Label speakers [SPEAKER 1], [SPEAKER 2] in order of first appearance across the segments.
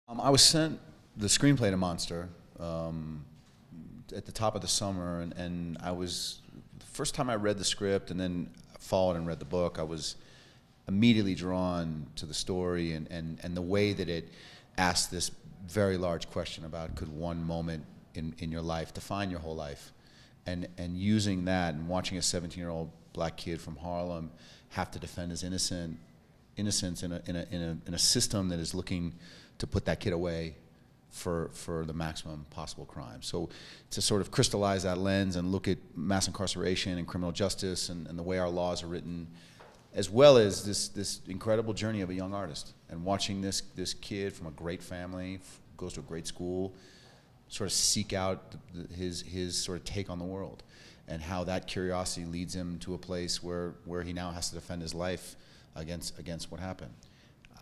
[SPEAKER 1] I was sent the screenplay to Monster at the top of the summer, and I was, the first time I read the script and then followed and read the book, I was immediately drawn to the story and the way that it asked this very large question about could one moment in your life define your whole life, and using that and watching a 17-year-old black kid from Harlem have to defend his innocence in a system that is looking to put that kid away for the maximum possible crime. So to sort of crystallize that lens and look at mass incarceration and criminal justice and the way our laws are written, as well as this incredible journey of a young artist, and watching this kid from a great family, goes to a great school, sort of seek out his sort of take on the world, and how that curiosity leads him to a place where he now has to defend his life against what happened.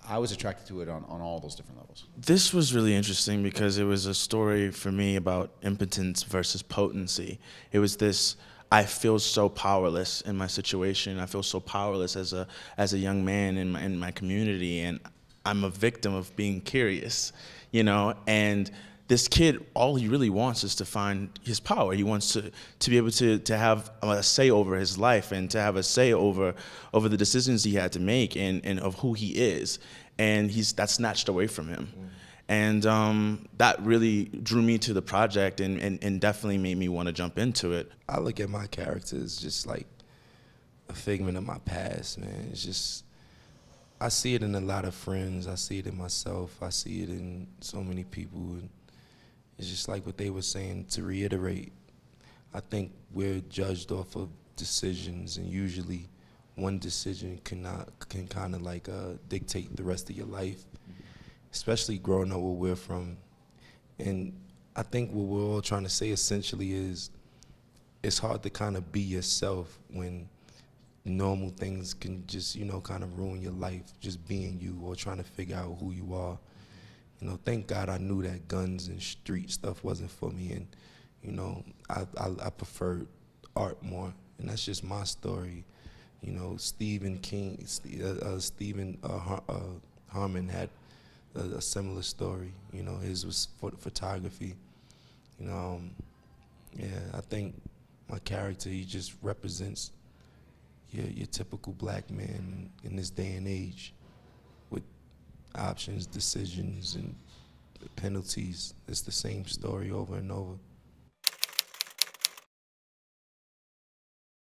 [SPEAKER 1] I was attracted to it on all those different levels.
[SPEAKER 2] This was really interesting because it was a story for me about impotence versus potency. It was this, I feel so powerless in my situation. I feel so powerless as a young man in my community, and I'm a victim of being curious, you know? And this kid, all he really wants is to find his power. He wants to be able to have a say over his life and to have a say over the decisions he had to make and of who he is. And that's snatched away from him. And that really drew me to the project and definitely made me want to jump into it.
[SPEAKER 3] I look at my character as just like a figment of my past, man. It's just, I see it in a lot of friends. I see it in myself. I see it in so many people. And it's just like what they were saying, to reiterate, I think we're judged off of decisions, and usually one decision can kind of like dictate the rest of your life, especially growing up where we're from. And I think what we're all trying to say essentially is it's hard to kind of be yourself when normal things can just, you know, kind of ruin your life, just being you or trying to figure out who you are. You know, thank God I knew that guns and street stuff wasn't for me, and, you know, I preferred art more, and that's just my story. You know, Stephen Harmon had a similar story. You know, his was photography. You know, yeah, I think my character, he just represents your typical black man in this day and age, with options, decisions, and penalties. It's the same story over and over.